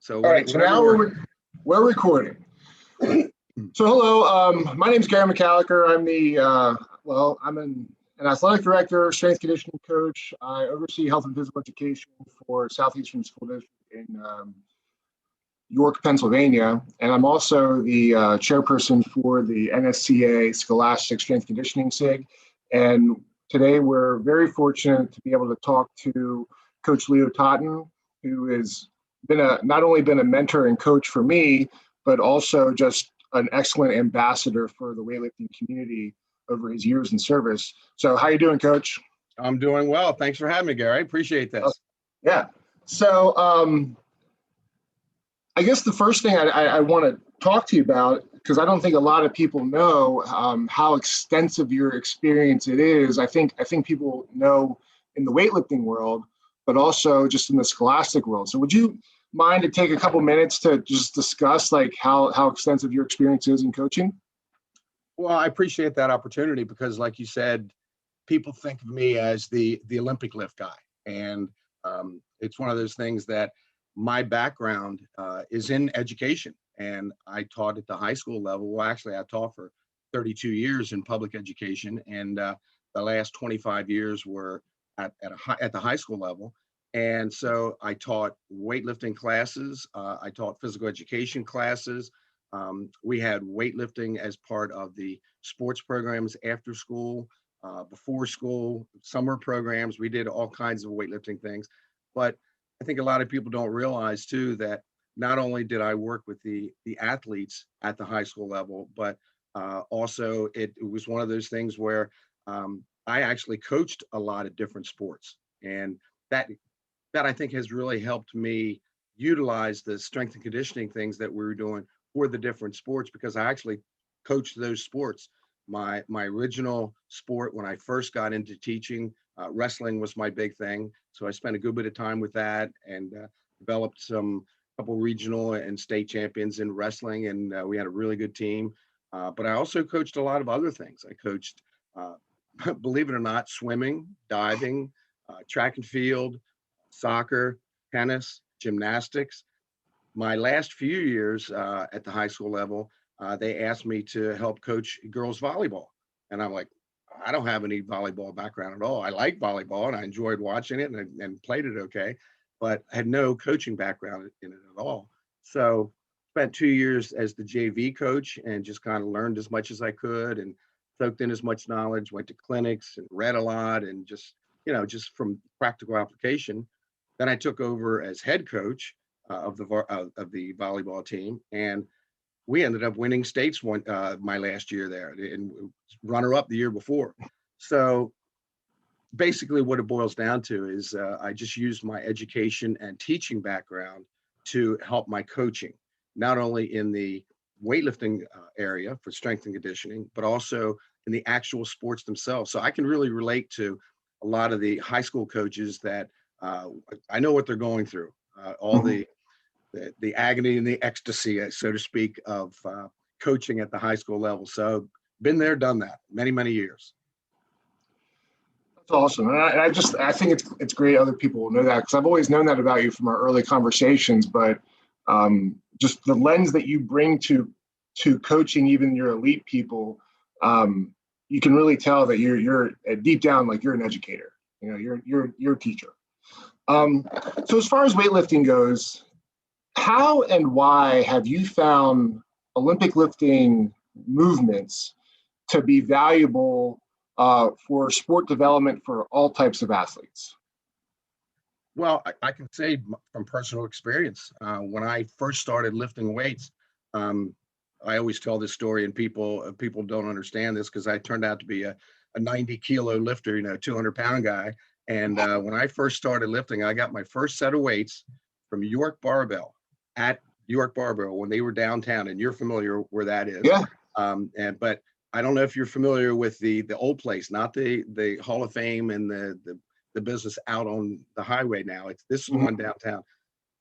So all right, so now we're recording. So hello, my name is Gary Mccalliker. I'm I'm an athletic director, strength conditioning coach. I oversee health and physical education for Southeastern School District in York, Pennsylvania, and I'm also the chairperson for the NSCA Scholastic Strength Conditioning SIG. And today we're very fortunate to be able to talk to Coach Totten, who has not only been a mentor and coach for me, but also just an excellent ambassador for the weightlifting community over his years in service. So how you doing, Coach? I'm doing well. Thanks for having me, Gary. I appreciate this. Yeah. So I guess the first thing I want to talk to you about, because I don't think a lot of people know how extensive your experience it is. I think people know in the weightlifting world, but also just in the scholastic world. So would you mind to take a couple minutes to just discuss like how extensive your experience is in coaching? Well, I appreciate that opportunity because, like you said, people think of me as the Olympic lift guy, and it's one of those things that my background is in education, and I taught at the high school level. Well, actually, I taught for 32 years in public education, and the last 25 years were at the high school level. And so I taught weightlifting classes. I taught physical education classes. We had weightlifting as part of the sports programs after school, before school, summer programs. We did all kinds of weightlifting things. But I think a lot of people don't realize too that not only did I work with the athletes at the high school level, but also it was one of those things where I actually coached a lot of different sports. And that I think has really helped me utilize the strength and conditioning things that we were doing for the different sports, because I actually coached those sports. My original sport when I first got into teaching, wrestling was my big thing. So I spent a good bit of time with that and developed a couple regional and state champions in wrestling, and we had a really good team. But I also coached a lot of other things. I coached, believe it or not, swimming, diving, track and field, soccer, tennis, gymnastics. My last few years at the high school level, they asked me to help coach girls volleyball. And I'm like, I don't have any volleyball background at all. I like volleyball and I enjoyed watching it and played it okay, but I had no coaching background in it at all. So spent 2 years as the JV coach and just kind of learned as much as I could and soaked in as much knowledge, went to clinics and read a lot and just from practical application. Then I took over as head coach of the volleyball team, and we ended up winning states my last year there, and runner up the year before. So basically, what it boils down to is I just used my education and teaching background to help my coaching, not only in the weightlifting area for strength and conditioning, but also in the actual sports themselves. So I can really relate to a lot of the high school coaches that I know what they're going through, all the agony and the ecstasy, so to speak, of coaching at the high school level. So been there, done that, many, many years. That's awesome. And I think it's great other people will know that, because I've always known that about you from our early conversations, but just the lens that you bring to coaching even your elite people, you can really tell that you're deep down, like you're an educator. You know, you're a teacher. So as far as weightlifting goes, how and why have you found Olympic lifting movements to be valuable for sport development for all types of athletes? Well, I can say from personal experience, when I first started lifting weights, I always tell this story, and people don't understand this because I turned out to be a 90-kilo lifter, 200-pound guy. And when I first started lifting, I got my first set of weights from York Barbell at York Barbell when they were downtown, and you're familiar where that is. Yeah. But I don't know if you're familiar with the old place, not the Hall of Fame and the business out on the highway now. This one downtown.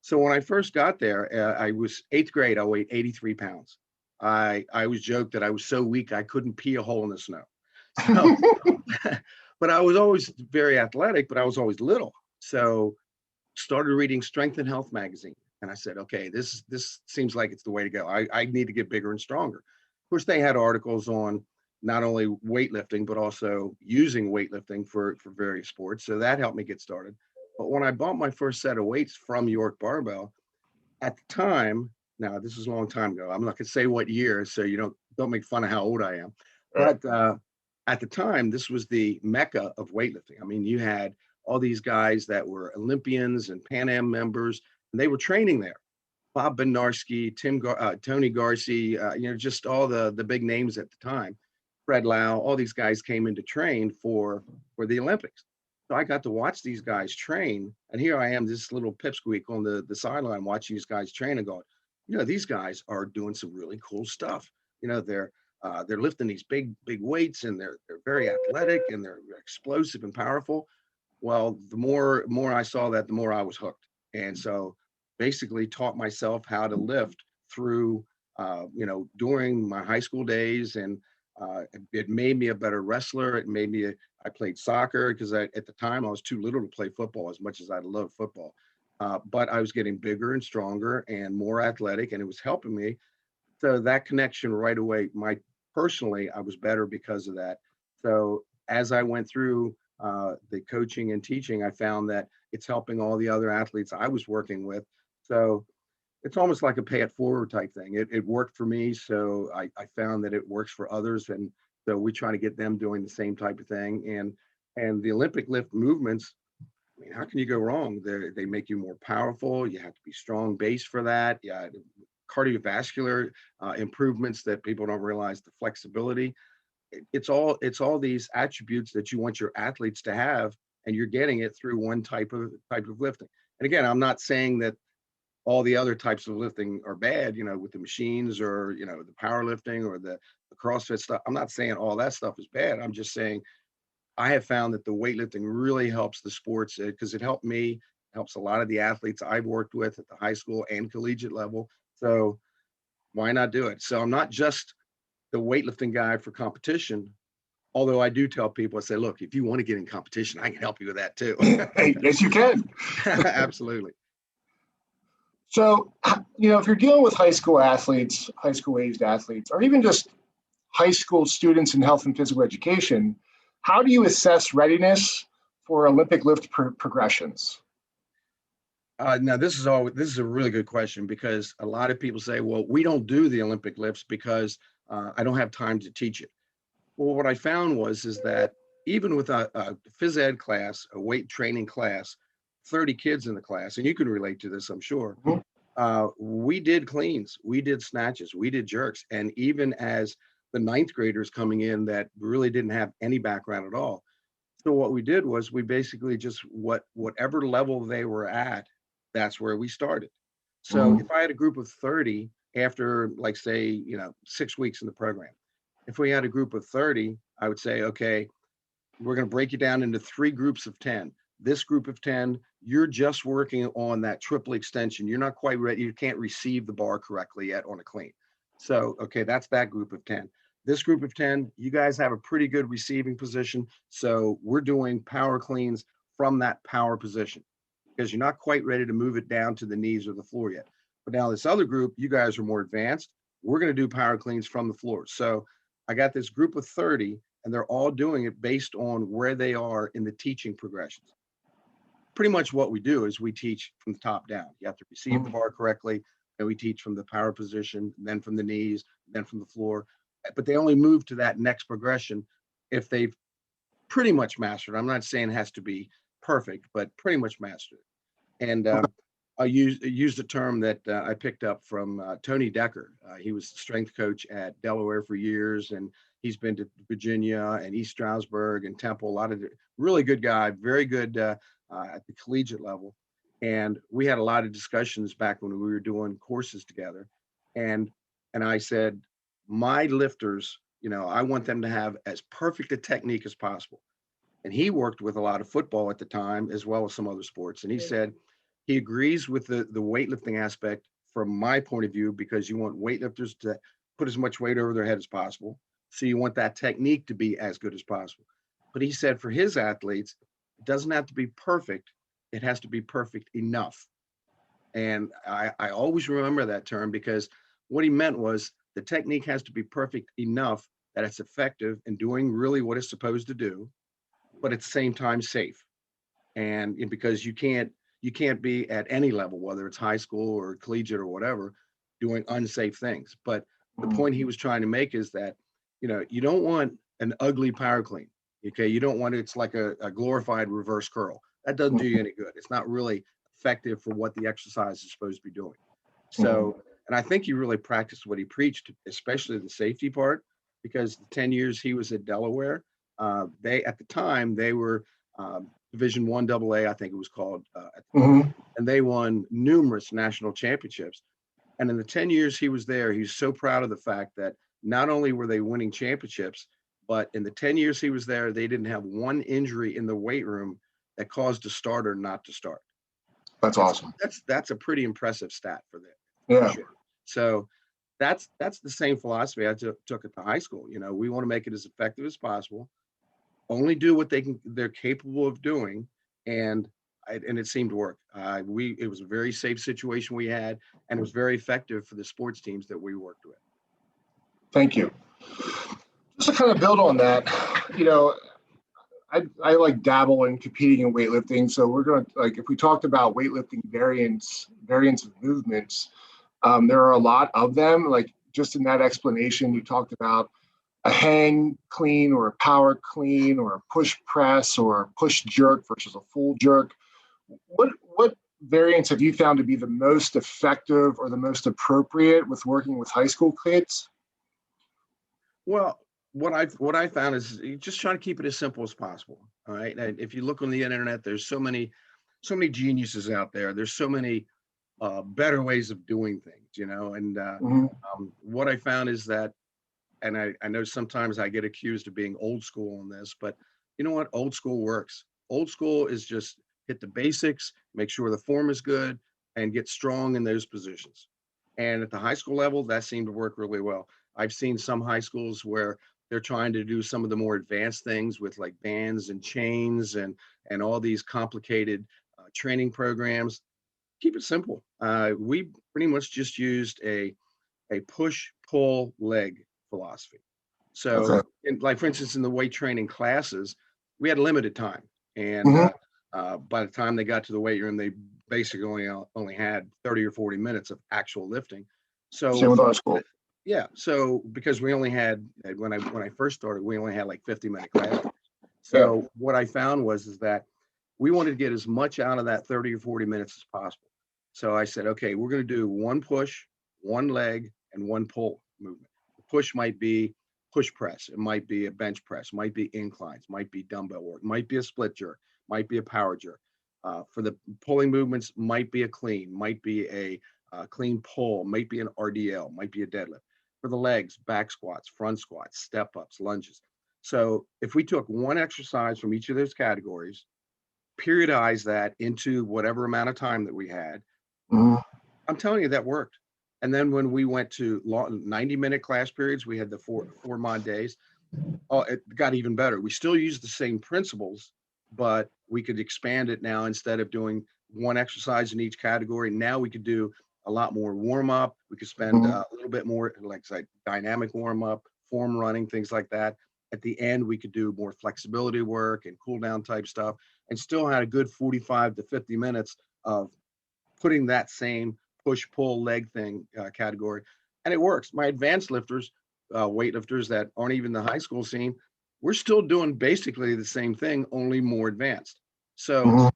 So when I first got there, I was 8th grade. I weighed 83 pounds. I always joked that I was so weak I couldn't pee a hole in the snow. So, but I was always very athletic, but I was always little. So started reading Strength and Health magazine, And I said, okay, this seems like it's the way to go. I need to get bigger and stronger. Of course, they had articles on not only weightlifting, but also using weightlifting for various sports. So that helped me get started. But when I bought my first set of weights from York Barbell, at the time, now this is a long time ago, I'm not gonna say what year, so you don't make fun of how old I am. Right. But at the time, this was the mecca of weightlifting. I mean, you had all these guys that were Olympians and Pan Am members, and they were training there. Bob Benarski, Tony Garci, just all the big names at the time. Fred Lau, all these guys came in to train for the Olympics. So I got to watch these guys train, and here I am, this little pipsqueak on the sideline watching these guys train and going, these guys are doing some really cool stuff. They're lifting these big weights, and they're very athletic, and they're explosive and powerful. Well, the more I saw that, the more I was hooked, and so basically taught myself how to lift through during my high school days, and it made me a better wrestler. It made me I played soccer because at the time I was too little to play football as much as I loved football. But I was getting bigger and stronger and more athletic, and it was helping me. So that connection right away, personally, I was better because of that. So as I went through the coaching and teaching, I found that it's helping all the other athletes I was working with. So it's almost like a pay it forward type thing. It worked for me, so I found that it works for others, and so we try to get them doing the same type of thing. And the Olympic lift movements, I mean, how can you go wrong? They make you more powerful. You have to be strong base for that. Yeah, cardiovascular improvements that people don't realize, the flexibility. It's all these attributes that you want your athletes to have, and you're getting it through one type of lifting. And again, I'm not saying that all the other types of lifting are bad, with the machines or, the powerlifting or the CrossFit stuff. I'm not saying all that stuff is bad. I'm just saying I have found that the weightlifting really helps the sports because it helped me, helps a lot of the athletes I've worked with at the high school and collegiate level. So why not do it? So I'm not just the weightlifting guy for competition, although I do tell people, I say, look, if you want to get in competition, I can help you with that too. Yes, you can. Absolutely. So, if you're dealing with high school athletes, high school aged athletes, or even just high school students in health and physical education, how do you assess readiness for Olympic lift progressions? Now, this is a really good question, because a lot of people say, well, we don't do the Olympic lifts because I don't have time to teach it. Well, what I found is that even with a phys ed class, a weight training class, 30 kids in the class, and you can relate to this, I'm sure. Mhm. We did cleans, we did snatches, we did jerks. And even as the ninth graders coming in that really didn't have any background at all. So what we did was we basically just whatever level they were at, that's where we started. So Mhm. if I had a group of 30 after, like, say, 6 weeks in the program, if we had a group of 30, I would say, okay, we're going to break you down into 3 groups of 10. This group of 10, you're just working on that triple extension. You're not quite ready. You can't receive the bar correctly yet on a clean. So, okay, that's that group of 10. This group of 10, you guys have a pretty good receiving position. So we're doing power cleans from that power position because you're not quite ready to move it down to the knees or the floor yet. But now this other group, you guys are more advanced. We're going to do power cleans from the floor. So I got this group of 30, and they're all doing it based on where they are in the teaching progressions. Pretty much what we do is we teach from the top down. You have to receive the bar correctly, and we teach from the power position, then from the knees, then from the floor. But they only move to that next progression if they've pretty much mastered. I'm not saying it has to be perfect, but pretty much mastered. And I used a term that I picked up from Tony Decker. He was the strength coach at Delaware for years, and he's been to Virginia and East Stroudsburg and Temple. A lot of really good guy, very good at the collegiate level. And we had a lot of discussions back when we were doing courses together. And I said, my lifters, I want them to have as perfect a technique as possible. And he worked with a lot of football at the time, as well as some other sports. And he said he agrees with the weightlifting aspect from my point of view, because you want weightlifters to put as much weight over their head as possible. So you want that technique to be as good as possible. But he said for his athletes, it doesn't have to be perfect. It has to be perfect enough. And I always remember that term, because what he meant was the technique has to be perfect enough that it's effective in doing really what it's supposed to do, but at the same time safe. And because you can't be at any level, whether it's high school or collegiate or whatever, doing unsafe things. But the Mhm. point he was trying to make is that, you don't want an ugly power clean. Okay, you don't want it's like a glorified reverse curl. That doesn't do you any good. It's not really effective for what the exercise is supposed to be doing. Mhm. So, and I think he really practiced what he preached, especially the safety part, because the 10 years he was at Delaware, they at the time they were Division One AA, I think it was called at the time, Mhm. and they won numerous national championships. And in the 10 years he was there, he was so proud of the fact that not only were they winning championships, but in the 10 years he was there, they didn't have one injury in the weight room that caused a starter not to start. That's That's awesome. that's a pretty impressive stat for that, for Yeah. sure. So that's the same philosophy I took at the high school. We want to make it as effective as possible. Only do what they're capable of doing, and and it seemed to work. It was a very safe situation we had, and it was very effective for the sports teams that we worked with. Thank you. Just to kind of build on that, you know, I like dabble in competing in weightlifting. So we're going to, like, if we talked about weightlifting variants of movements, there are a lot of them. Like, just in that explanation, you talked about a hang clean or a power clean or a push press or a push jerk versus a full jerk. What variants have you found to be the most effective or the most appropriate with working with high school kids? Well, what I found is you just trying to keep it as simple as possible. All right. And if you look on the internet, there's so many geniuses out there. There's so many better ways of doing things. And Mhm. what I found is that, and I know sometimes I get accused of being old school on this, but you know what? Old school works. Old school is just hit the basics, make sure the form is good, and get strong in those positions. And at the high school level, that seemed to work really well. I've seen some high schools where they're trying to do some of the more advanced things with like bands and chains and all these complicated training programs. Keep it simple. We pretty much just used a push pull leg philosophy. Okay. So, like for instance, in the weight training classes, we had limited time, and Hmm. by the time they got to the weight room, they basically only had 30 or 40 minutes of actual lifting. Same So, with our school. yeah, so because we only had when I first started, we only had like 50-minute classes. Yeah. So what I found was is that we wanted to get as much out of that 30 or 40 minutes as possible. So I said, okay, we're going to do one push, one leg, and one pull movement. The push might be push press, it might be a bench press, might be inclines, might be dumbbell work, might be a split jerk, might be a power jerk. For the pulling movements, might be a clean, might be a clean pull, might be an RDL, might be a deadlift. For the legs, back squats, front squats, step ups, lunges. So if we took one exercise from each of those categories, periodize that into whatever amount of time that we had, Hmm. I'm telling you that worked. And then when we went to 90-minute class periods, we had the four mod days. Oh, it got even better. We still use the same principles, but we could expand it now. Instead of doing one exercise in each category, now we could do a lot more warm up. We could spend Hmm. a little bit more, like say, dynamic warm up, form running, things like that. At the end, we could do more flexibility work and cool down type stuff, and still had a good 45 to 50 minutes of putting that same push pull leg thing category, and it works. My advanced lifters, weightlifters that aren't even the high school scene, we're still doing basically the same thing, only more advanced. So Hmm.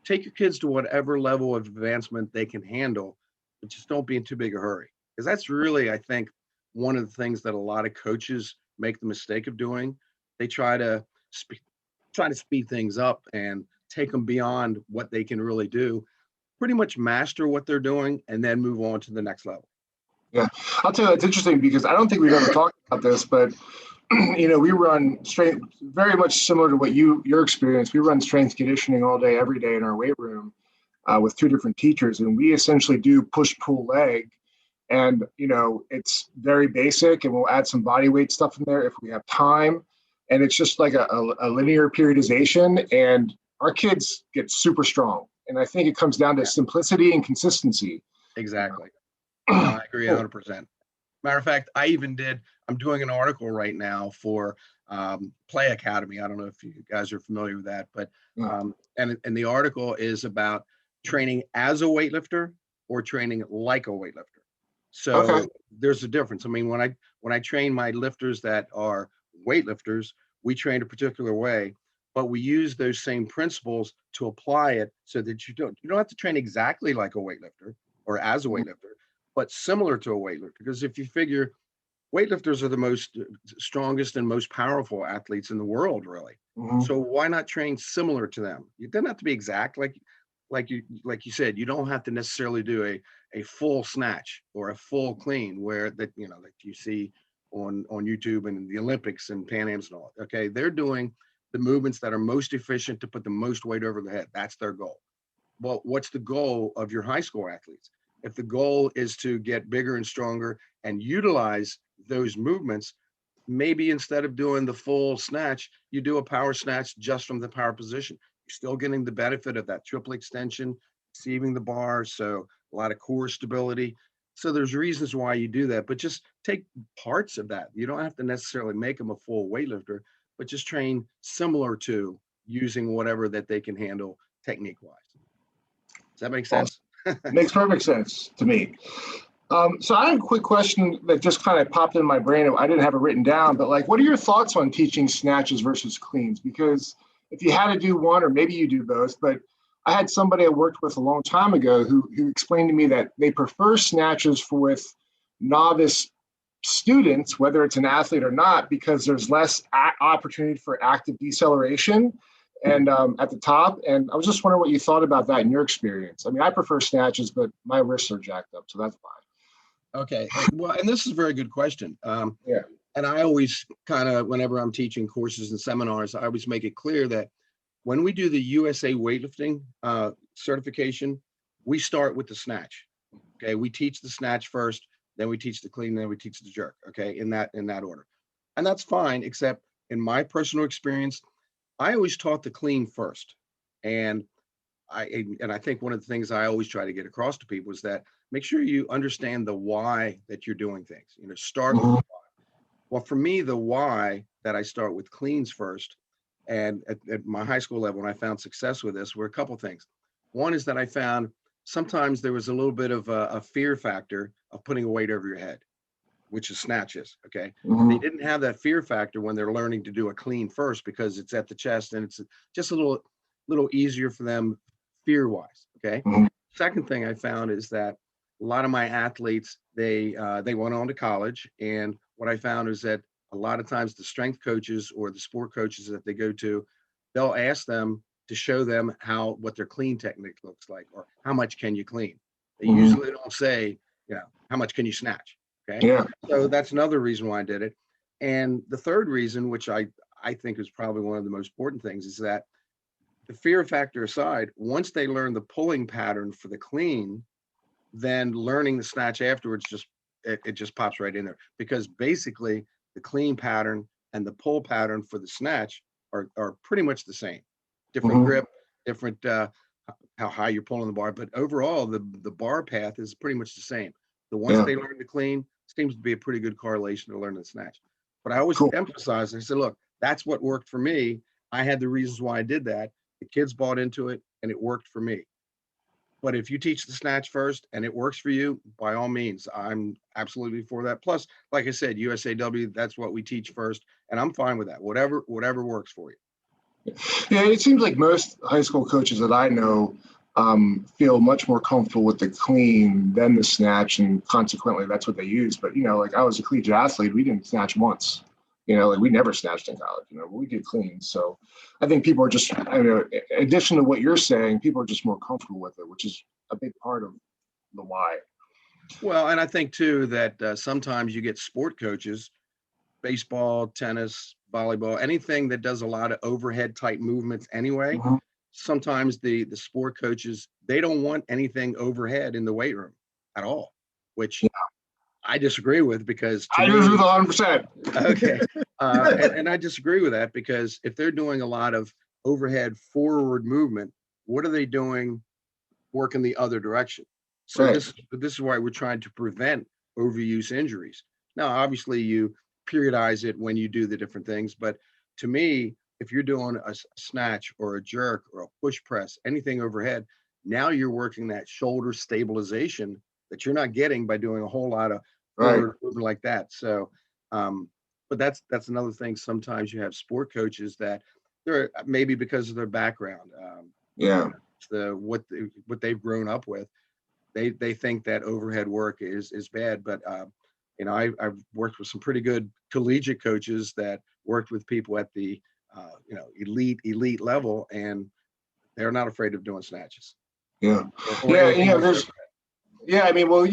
take your kids to whatever level of advancement they can handle, but just don't be in too big a hurry, because that's really, I think, one of the things that a lot of coaches make the mistake of doing. They try to speed things up and take them beyond what they can really do, pretty much master what they're doing, and then move on to the next level. Yeah. I'll tell you, it's interesting because I don't think we've ever talked about this, but we run strength very much similar to what your experience. We run strength conditioning all day, every day in our weight room with two different teachers, and we essentially do push pull leg. And it's very basic, and we'll add some body weight stuff in there if we have time. And it's just like a linear periodization, and our kids get super strong. And I think it comes down to simplicity and consistency. Exactly. No, I agree 100%. Matter of fact, I'm doing an article right now for Play Academy. I don't know if you guys are familiar with that, but and the article is about training as a weightlifter or training like a weightlifter. So there's a difference. I mean, when I train my lifters that are weightlifters, we train a particular way, but we use those same principles to apply it so that you don't have to train exactly like a weightlifter or as a weightlifter, but similar to a weightlifter. Because if you figure weightlifters are the most strongest and most powerful athletes in the world, really. So why not train similar to them? It doesn't have to be exact, like you said. You don't have to necessarily do a full snatch or a full clean where that like you see on YouTube and the Olympics and Pan Ams and all. Okay, they're doing the movements that are most efficient to put the most weight over the head. That's their goal. Well, what's the goal of your high school athletes? If the goal is to get bigger and stronger and utilize those movements, maybe instead of doing the full snatch, you do a power snatch just from the power position. You're still getting the benefit of that triple extension, receiving the bar, so a lot of core stability. So there's reasons why you do that, but just take parts of that. You don't have to necessarily make them a full weightlifter, but just train similar to using whatever that they can handle technique-wise. Does that make sense? Makes perfect sense to me. So I have a quick question that just kind of popped in my brain. I didn't have it written down, but like, what are your thoughts on teaching snatches versus cleans? Because if you had to do one, or maybe you do both, but I had somebody I worked with a long time ago who explained to me that they prefer snatches with novice students, whether it's an athlete or not, because there's less opportunity for active deceleration and at the top. And I was just wondering what you thought about that in your experience. I mean, I prefer snatches, but my wrists are jacked up, so that's fine. Okay. Well, and this is a very good question. Yeah. And I always kind of, whenever I'm teaching courses and seminars, I always make it clear that when we do the USA weightlifting certification, we start with the snatch. Okay. We teach the snatch first, then we teach the clean, then we teach the jerk. Okay. In that order. And that's fine, except in my personal experience, I always taught the clean first. And I think one of the things I always try to get across to people is that make sure you understand the why that you're doing things. Start with the why. Well, for me, the why that I start with cleans first, and at my high school level, when I found success with this, were a couple things. One is that I found sometimes there was a little bit of a fear factor of putting a weight over your head, which is snatches. Okay. They didn't have that fear factor when they're learning to do a clean first, because it's at the chest and it's just a little easier for them fear wise. Okay. Second thing I found is that a lot of my athletes, they went on to college, and what I found is that a lot of times the strength coaches or the sport coaches that they go to, they'll ask them to show them what their clean technique looks like, or how much can you clean. They usually don't say, how much can you snatch. Okay. Yeah. So that's another reason why I did it. And the third reason, which I think is probably one of the most important things, is that the fear factor aside, once they learn the pulling pattern for the clean, then learning the snatch afterwards it just pops right in there, because basically the clean pattern and the pull pattern for the snatch are pretty much the same. Different grip, different how high you're pulling the bar, but overall the bar path is pretty much the same. The once they learn the clean, seems to be a pretty good correlation to learning the snatch. But I always emphasize, I said, look, that's what worked for me. I had the reasons why I did that. The kids bought into it and it worked for me. But if you teach the snatch first and it works for you, by all means, I'm absolutely for that. Plus, like I said, USAW, that's what we teach first. And I'm fine with that. Whatever works for you. Yeah, it seems like most high school coaches that I know feel much more comfortable with the clean than the snatch, and consequently, that's what they use. But, like I was a collegiate athlete, we didn't snatch once. Like we never snatched in college, we did clean. So I think people are just, in addition to what you're saying, people are just more comfortable with it, which is a big part of the why. Well, and I think too that sometimes you get sport coaches, baseball, tennis, volleyball, anything that does a lot of overhead type movements anyway. Sometimes the sport coaches, they don't want anything overhead in the weight room at all, which I disagree with, because I agree with 100%. Okay. And I disagree with that, because if they're doing a lot of overhead forward movement, what are they doing work in the other direction. So Right. this is why we're trying to prevent overuse injuries. Now, obviously, you periodize it when you do the different things, but to me, if you're doing a snatch or a jerk or a push press, anything overhead, now you're working that shoulder stabilization that you're not getting by doing a whole lot of Right. movement like that. So, but that's another thing. Sometimes you have sport coaches that they're maybe because of their background, Yeah. what they've grown up with, they think that overhead work is bad. But I've worked with some pretty good collegiate coaches that worked with people at the elite level, and they're not afraid of doing snatches. Yeah. Or Yeah. anything else. There's. Yeah. I mean, well,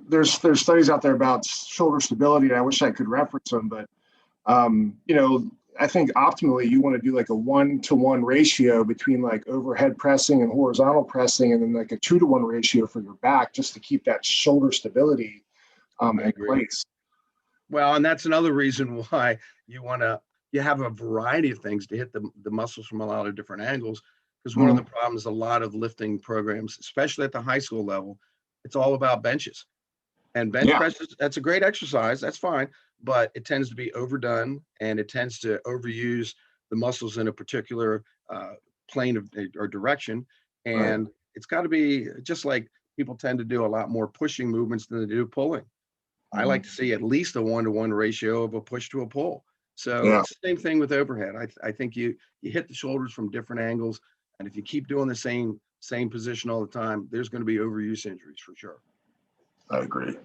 there's studies out there about shoulder stability, and I wish I could reference them, but I think optimally you want to do like a 1-to-1 ratio between like overhead pressing and horizontal pressing, and then like a 2-to-1 ratio for your back, just to keep that shoulder stability in place. Well, and that's another reason why you have a variety of things to hit the muscles from a lot of different angles. Because one of the problems, a lot of lifting programs, especially at the high school level, it's all about benches. And bench presses, that's a great exercise, that's fine, but it tends to be overdone, and it tends to overuse the muscles in a particular plane or direction. And it's got to be just like people tend to do a lot more pushing movements than they do pulling. I like to see at least a 1-to-1 ratio of a push to a pull. So it's the same thing with overhead. I think you hit the shoulders from different angles, and if you keep doing the same position all the time, there's going to be overuse injuries for sure. I agree.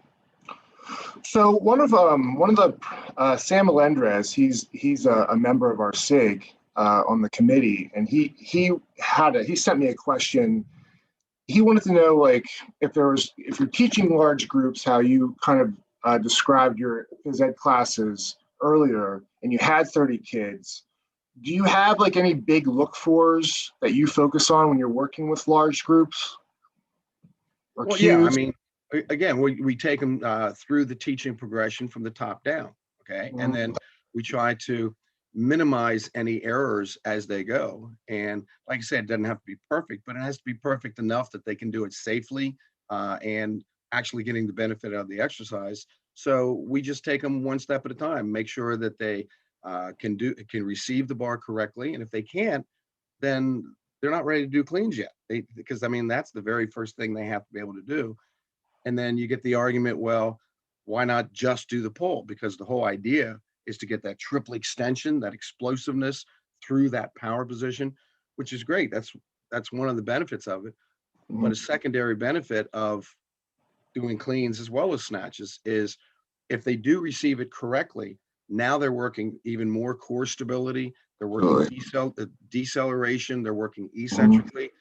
So one of the Sam Melendrez, he's a member of our SIG on the committee, and he sent me a question. He wanted to know, like, if you're teaching large groups, how you kind of described your phys ed classes earlier, and you had 30 kids. Do you have like any big look-fors that you focus on when you're working with large groups? Or well, cues? yeah, I mean, again, we take them through the teaching progression from the top down, okay? And then we try to minimize any errors as they go. And like I said, it doesn't have to be perfect, but it has to be perfect enough that they can do it safely and actually getting the benefit of the exercise. So we just take them one step at a time, make sure that they can receive the bar correctly. And if they can't, then they're not ready to do cleans yet. Because I mean, that's the very first thing they have to be able to do. And then you get the argument, well, why not just do the pull? Because the whole idea is to get that triple extension, that explosiveness through that power position, which is great. That's one of the benefits of it. But a secondary benefit of doing cleans as well as snatches is if they do receive it correctly, now they're working even more core stability. They're working deceleration. They're working eccentrically.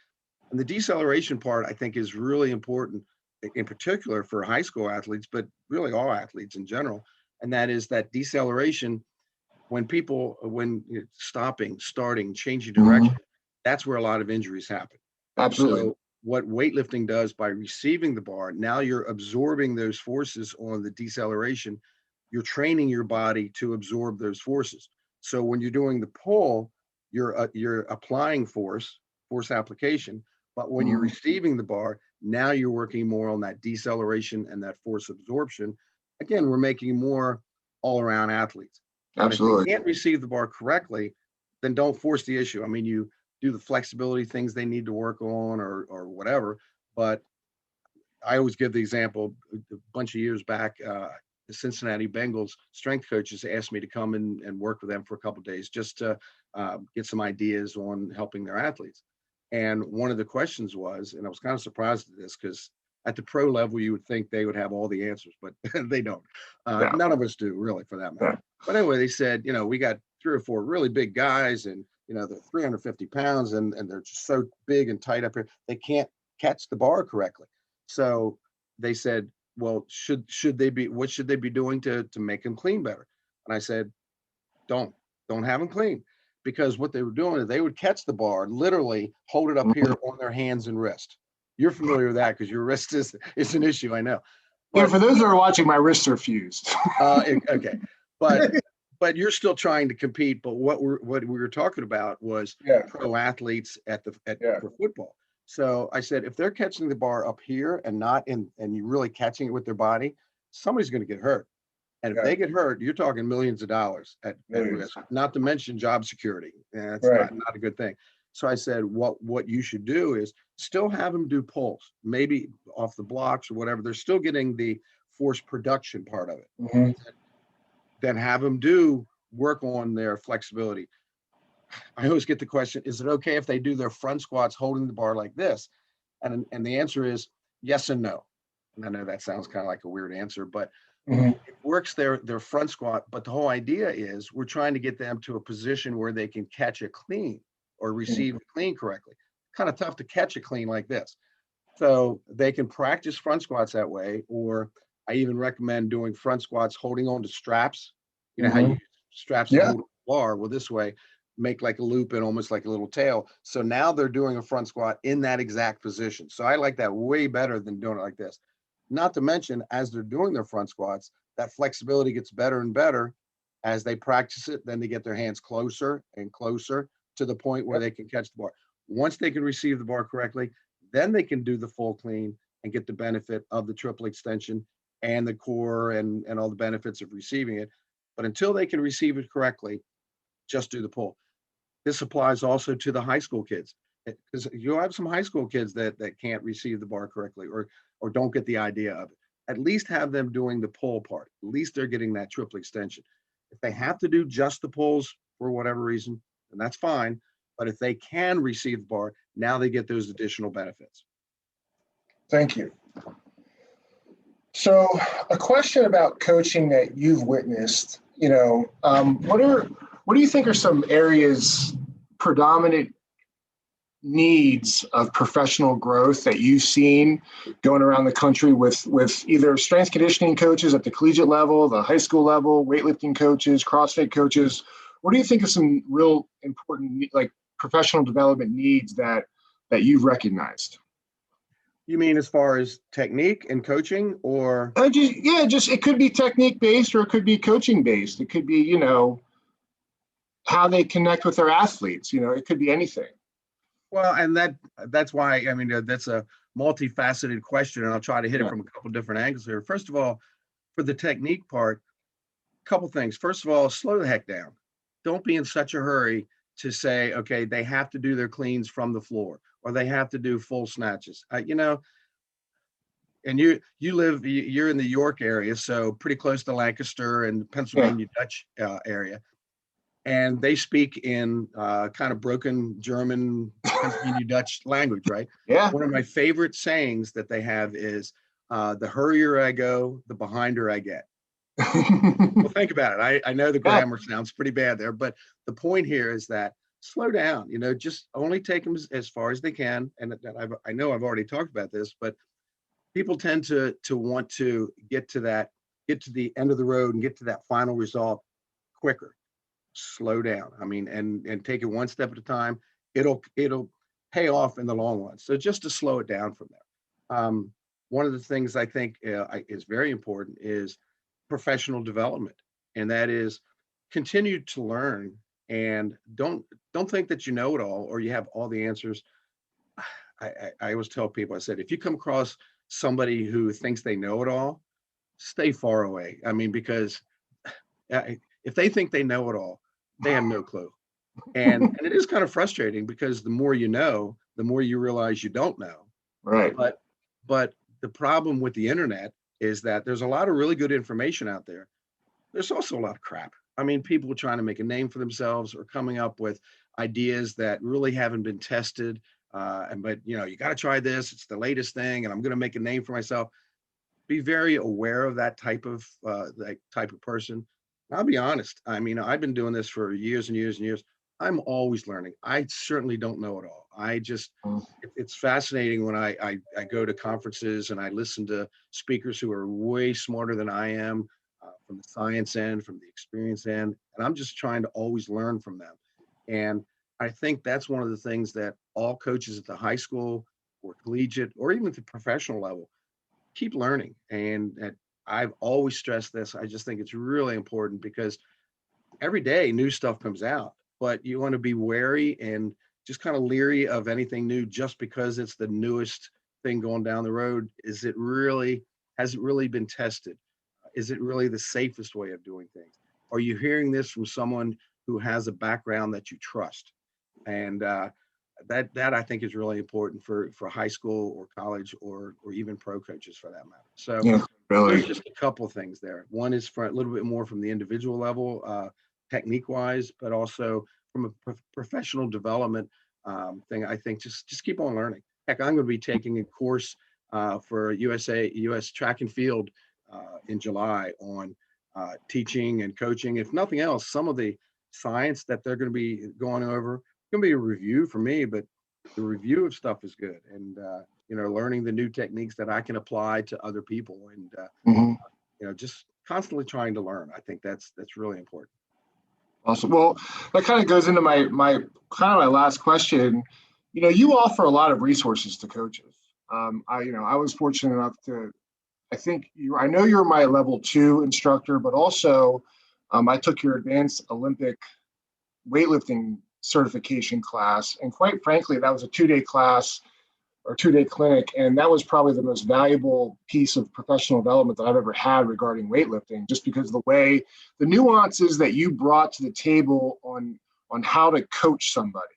And the deceleration part, I think, is really important, in particular for high school athletes, but really all athletes in general. And that is that deceleration, when stopping, starting, changing direction, that's where a lot of injuries happen. Absolutely. So what weightlifting does by receiving the bar, now you're absorbing those forces on the deceleration. You're training your body to absorb those forces. So when you're doing the pull, you're applying force application. But when you're receiving the bar, now you're working more on that deceleration and that force absorption. Again, we're making more all-around athletes. Absolutely. And if they can't receive the bar correctly, then don't force the issue. I mean, you do the flexibility things they need to work on or whatever. But I always give the example, a bunch of years back, the Cincinnati Bengals strength coaches asked me to come in and work with them for a couple of days just to get some ideas on helping their athletes. And one of the questions was, and I was kind of surprised at this because at the pro level, you would think they would have all the answers, but they don't. None of us do, really, for that matter. But anyway, they said, we got 3 or 4 really big guys, and they're 350 pounds, and they're just so big and tight up here, they can't catch the bar correctly. So they said, well, what should they be doing to make them clean better? And I said, don't have them clean. Because what they were doing is they would catch the bar, literally hold it up here on their hands and wrist. You're familiar with that because your wrist is an issue, I know. But, for those that are watching, my wrists are fused. Okay, but you're still trying to compete. But what we were talking about was pro athletes for football. So I said, if they're catching the bar up here and not in, and you're really catching it with their body, somebody's going to get hurt. And if Yeah. they get hurt, you're talking millions of dollars at Millions. risk, not to mention job security. And that's Right. not a good thing. So I said, what you should do is still have them do pulls, maybe off the blocks or whatever. They're still getting the force production part of it. Mhm. Then have them do work on their flexibility. I always get the question, is it okay if they do their front squats holding the bar like this? And the answer is yes and no. And I know that sounds kind of like a weird answer, but Mhm. it works their front squat. But the whole idea is we're trying to get them to a position where they can catch it clean or receive it clean correctly. Kind of tough to catch it clean like this. So they can practice front squats that way, or I even recommend doing front squats holding on to straps. You know how you use straps to Yeah. hold the bar? Well, this way, make like a loop and almost like a little tail. So now they're doing a front squat in that exact position. So I like that way better than doing it like this. Not to mention, as they're doing their front squats, that flexibility gets better and better as they practice it. Then they get their hands closer and closer to the point where Yep. they can catch the bar. Once they can receive the bar correctly, then they can do the full clean and get the benefit of the triple extension and the core and all the benefits of receiving it. But until they can receive it correctly, just do the pull. This applies also to the high school kids, because you'll have some high school kids that can't receive the bar correctly or don't get the idea of it. At least have them doing the pull part. At least they're getting that triple extension. If they have to do just the pulls for whatever reason, then that's fine. But if they can receive the bar, now they get those additional benefits. Thank you. So, a question about coaching that you've witnessed. What do you think are some areas, predominant needs of professional growth that you've seen going around the country with either strength conditioning coaches at the collegiate level, the high school level, weightlifting coaches, CrossFit coaches? What do you think are some real important, like, professional development needs that you've recognized? You mean as far as technique and coaching, or? Just it could be technique based or it could be coaching based. It could be, how they connect with their athletes. It could be anything. Well, and that's why, I mean, that's a multifaceted question, and I'll try to hit it from a couple different angles here. First of all, for the technique part, a couple things. First of all, slow the heck down. Don't be in such a hurry to say, okay, they have to do their cleans from the floor or they have to do full snatches. And you're in the York area, so pretty close to Lancaster and Pennsylvania Dutch area. And they speak in kind of broken German, Pennsylvania Dutch language, right? Yeah. One of my favorite sayings that they have is, the hurrier I go, the behinder I get. Well, think about it. I know the grammar sounds pretty bad there, but the point here is that slow down, just only take them as far as they can. And I know I've already talked about this, but people tend to want to get to the end of the road and get to that final result quicker. Slow down. I mean, and take it one step at a time. It'll pay off in the long run. So just to slow it down from there. One of the things I think is very important is professional development, and that is continue to learn and don't think that you know it all or you have all the answers. I always tell people, I said, if you come across somebody who thinks they know it all, stay far away. I mean, because if they think they know it all, they have no clue. And it is kind of frustrating because the more you know, the more you realize you don't know. Right. But the problem with the internet is that there's a lot of really good information out there. There's also a lot of crap. I mean, people trying to make a name for themselves or coming up with ideas that really haven't been tested. But you got to try this. It's the latest thing, and I'm going to make a name for myself. Be very aware of that type of person. I'll be honest. I mean, I've been doing this for years and years and years. I'm always learning. I certainly don't know it all. It's fascinating when I go to conferences and I listen to speakers who are way smarter than I am, from the science end, from the experience end, and I'm just trying to always learn from them. And I think that's one of the things that all coaches at the high school or collegiate or even at the professional level keep learning. And I've always stressed this. I just think it's really important because every day new stuff comes out, but you want to be wary and just kind of leery of anything new just because it's the newest thing going down the road. Has it really been tested? Is it really the safest way of doing things? Are you hearing this from someone who has a background that you trust? And that I think is really important for high school or college or even pro coaches for that matter. So Yeah, really. there's just a couple of things there. One is for a little bit more from the individual level, technique wise, but also from a professional development thing. I think just keep on learning. Heck, I'm going to be taking a course for US track and field in July on teaching and coaching. If nothing else, some of the science that they're going to be going over, it's going to be a review for me, but the review of stuff is good. And, learning the new techniques that I can apply to other people and, Mhm. just constantly trying to learn. I think that's really important. Awesome. Well, that kind of goes into my my last question. You offer a lot of resources to coaches. I was fortunate enough to, I know you're my level 2 instructor, but also I took your advanced Olympic weightlifting certification class. And quite frankly, that was a 2-day class or 2-day clinic. And that was probably the most valuable piece of professional development that I've ever had regarding weightlifting, just because the nuances that you brought to the table on how to coach somebody.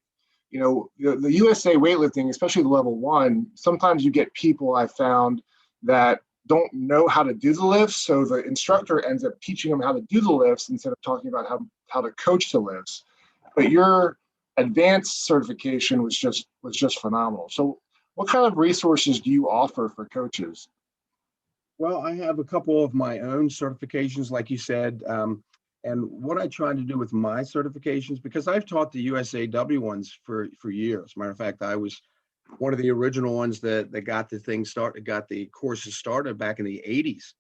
The USA weightlifting, especially the level 1, sometimes you get people I found that don't know how to do the lifts. So the instructor ends up teaching them how to do the lifts instead of talking about how to coach the lifts. But your advanced certification was just phenomenal. So what kind of resources do you offer for coaches? Well, I have a couple of my own certifications, like you said. And what I try to do with my certifications, because I've taught the USAW ones for years. Matter of fact, I was one of the original ones that got the courses started back in the 80s.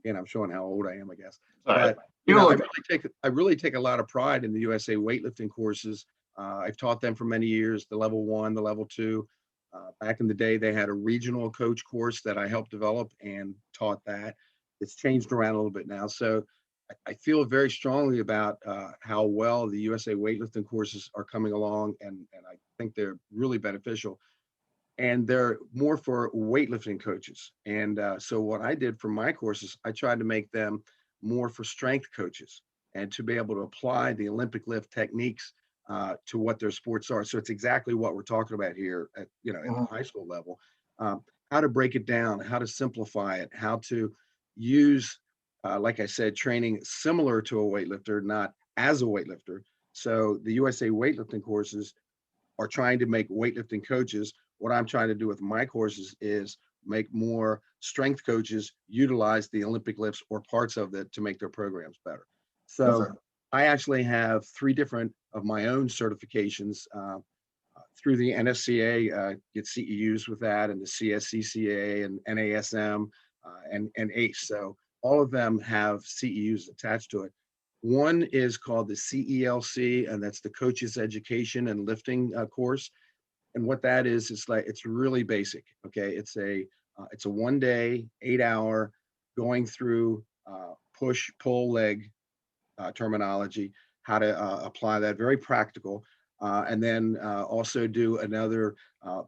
Again, I'm showing how old I am, I guess. But I really take a lot of pride in the USA weightlifting courses. I've taught them for many years, the level 1, the level 2. Back in the day, they had a regional coach course that I helped develop and taught that. It's changed around a little bit now. So I feel very strongly about how well the USA weightlifting courses are coming along, and I think they're really beneficial. And they're more for weightlifting coaches. And so what I did for my courses, I tried to make them more for strength coaches and to be able to apply the Olympic lift techniques to what their sports are. So it's exactly what we're talking about here at the high school level. How to break it down, how to simplify it, how to use, like I said, training similar to a weightlifter, not as a weightlifter. So the USA weightlifting courses are trying to make weightlifting coaches. What I'm trying to do with my courses is make more strength coaches utilize the Olympic lifts or parts of it to make their programs better. So I actually have 3 different of my own certifications through the NSCA, get CEUs with that, and the CSCCA and NASM and ACE. So all of them have CEUs attached to it. One is called the CELC, and that's the Coaches Education and Lifting course. And what that is, it's really basic. Okay, it's a 1-day, 8-hour going through push, pull, leg terminology, how to apply that, very practical. And then also do another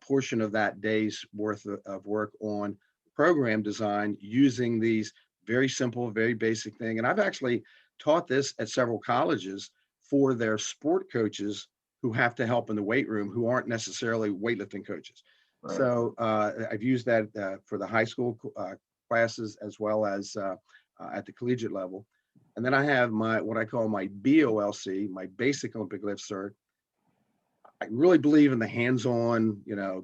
portion of that day's worth of work on program design using these very simple, very basic thing. And I've actually taught this at several colleges for their sport coaches who have to help in the weight room, who aren't necessarily weightlifting coaches. Right. So I've used that for the high school classes as well as at the collegiate level. And then I have what I call my BOLC, my Basic Olympic Lift Cert. I really believe in the hands-on,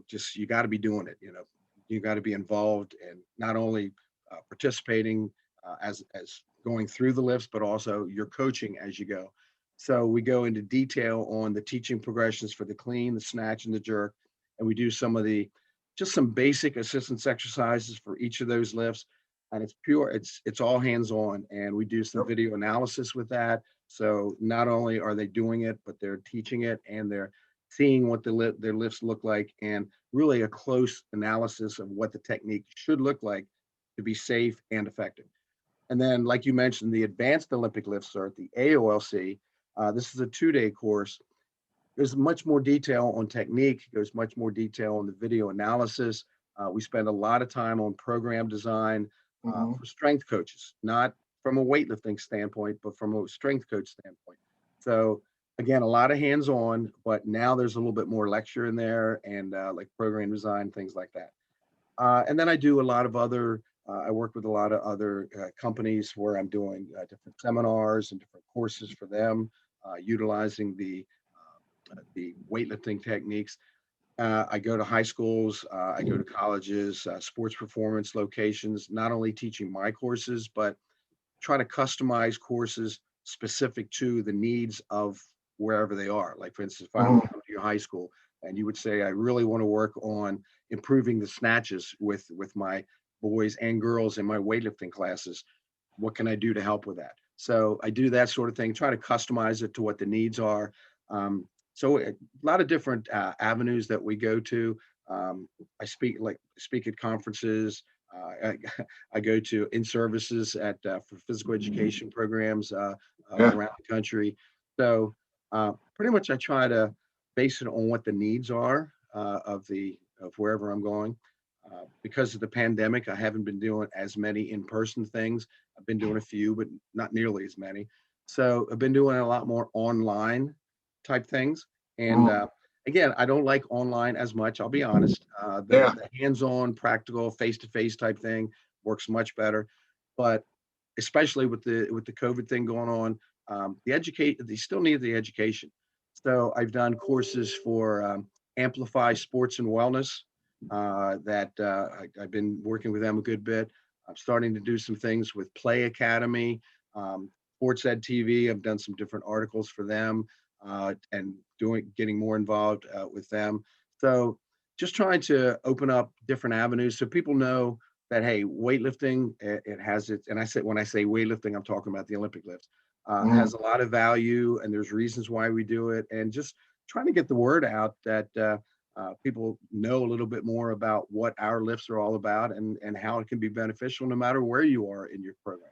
just you got to be doing it. You got to be involved and not only participating as going through the lifts, but also you're coaching as you go. So we go into detail on the teaching progressions for the clean, the snatch, and the jerk, and we do some basic assistance exercises for each of those lifts. And it's all hands-on, and we do some video analysis with that. So not only are they doing it, but they're teaching it and they're seeing what their lifts look like, and really a close analysis of what the technique should look like to be safe and effective. And then, like you mentioned, the Advanced Olympic Lift Cert, the AOLC, this is a 2-day course. there's much more detail on technique. There's much more detail on the video analysis. We spend a lot of time on program design for strength coaches, not from a weightlifting standpoint, but from a strength coach standpoint. So again, a lot of hands-on, but now there's a little bit more lecture in there and like program design, things like that. And then I do a lot of other, I work with a lot of other companies where I'm doing different seminars and different courses for them, utilizing the weightlifting techniques. I go to high schools, I go to colleges, sports performance locations, not only teaching my courses, but try to customize courses specific to the needs of wherever they are. Like for instance, if I would come to your high school and you would say, I really want to work on improving the snatches with my boys and girls in my weightlifting classes, what can I do to help with that? So I do that sort of thing, try to customize it to what the needs are. So a lot of different avenues that we go to. I speak at conferences. I go to in-services for physical education programs around the country. So pretty much I try to base it on what the needs are of wherever I'm going. Because of the pandemic, I haven't been doing as many in-person things. I've been doing a few, but not nearly as many. So I've been doing a lot more online type things. And again, I don't like online as much, I'll be honest. The hands-on, practical, face-to-face type thing works much better. But especially with the COVID thing going on, they still need the education. So I've done courses for Amplify Sports and Wellness that I've been working with them a good bit. I'm starting to do some things with Play Academy, Sports Ed TV. I've done some different articles for them and getting more involved with them. So just trying to open up different avenues so people know that, hey, weightlifting, it has its, and when I say weightlifting, I'm talking about the Olympic lifts, has a lot of value and there's reasons why we do it, and just trying to get the word out that people know a little bit more about what our lifts are all about and how it can be beneficial no matter where you are in your programs.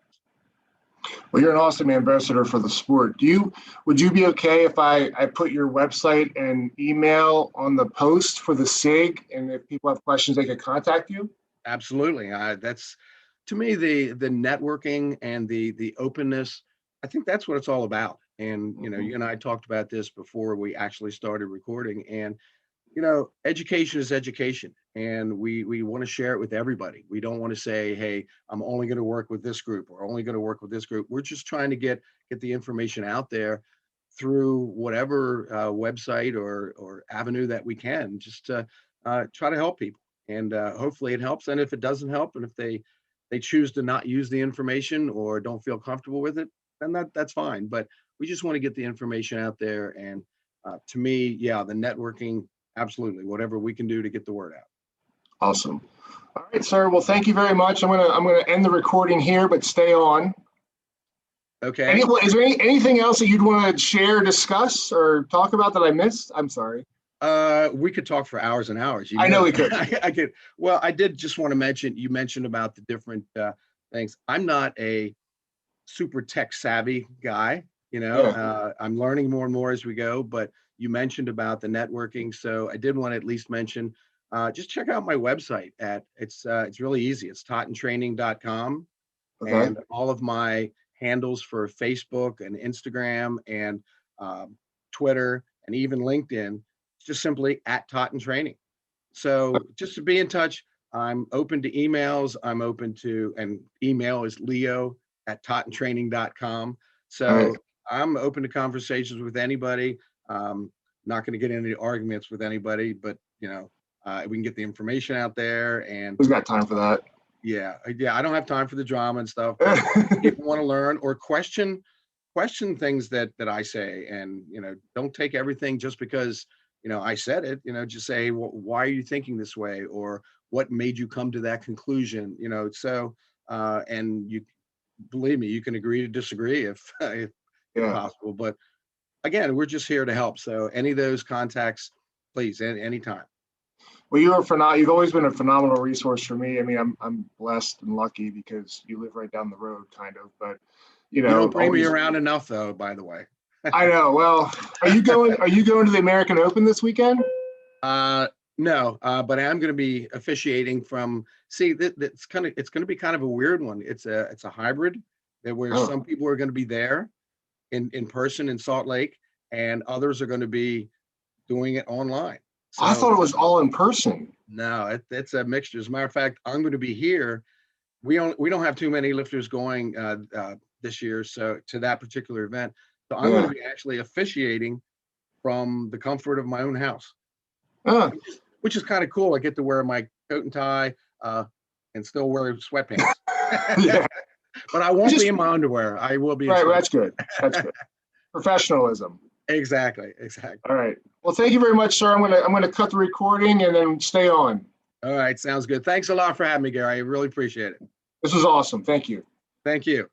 Well, you're an awesome ambassador for the sport. Would you be okay if I put your website and email on the post for the SIG, and if people have questions, they could contact you? Absolutely. That's, to me, the networking and the openness. I think that's what it's all about. And you know, you and I talked about this before we actually started recording. And you know, education is education, and we want to share it with everybody. We don't want to say, hey, I'm only going to work with this group or only going to work with this group. We're just trying to get the information out there through whatever website or avenue that we can, just to try to help people. And hopefully it helps. And if it doesn't help, and if they choose to not use the information or don't feel comfortable with it, then that's fine. But we just want to get the information out there. And to me, yeah, the networking, absolutely, whatever we can do to get the word out. Awesome. All right, sir. Well, thank you very much. I'm gonna end the recording here, but stay on. Okay. Is there anything else that you'd want to share, discuss, or talk about that I missed? I'm sorry. We could talk for hours and hours. I know we could. I could. Well, I did just want to mention, you mentioned about the different things. I'm not a super tech savvy guy, you know. I'm learning more and more as we go, but you mentioned about the networking, so I did want to at least mention, just check out my website it's really easy. It's tottentraining.com. And all of my handles for Facebook and Instagram and Twitter and even LinkedIn, it's just simply @TottenTraining. So just to be in touch, I'm open to emails. And email is leo@tottentraining.com. So I'm open to conversations with anybody. Not going to get into arguments with anybody, but you know, we can get the information out there. And who's got time for that? Yeah. I don't have time for the drama and stuff. People want to learn or question things that I say, and you know, don't take everything just because you know I said it. You know, just say, well, why are you thinking this way, or what made you come to that conclusion? You know, so and you believe me, you can agree to disagree if possible. But again, we're just here to help. So any of those contacts, please, anytime. Well, you've always been a phenomenal resource for me. I mean, I'm blessed and lucky because you live right down the road, kind of. But you know, you don't bring me around enough, though. By the way. I know. Well, are you going to the American Open this weekend? No, but I am going to be officiating from. See, it's going to be kind of a weird one. It's a hybrid where some people are going to be there in person in Salt Lake, and others are going to be doing it online. So, I thought it was all in person. No, it's a mixture. As a matter of fact, I'm going to be here. We don't have too many lifters going this year, so to that particular event. So I'm going to be actually officiating from the comfort of my own house, which is kind of cool. I get to wear my coat and tie and still wear sweatpants. Yeah. But I won't be in my underwear. I will be. Right, well, that's good. That's good. Professionalism. Exactly. All right. Well, thank you very much, sir. I'm gonna cut the recording and then stay on. All right, sounds good. Thanks a lot for having me, Gary. I really appreciate it. This was awesome. Thank you. Thank you.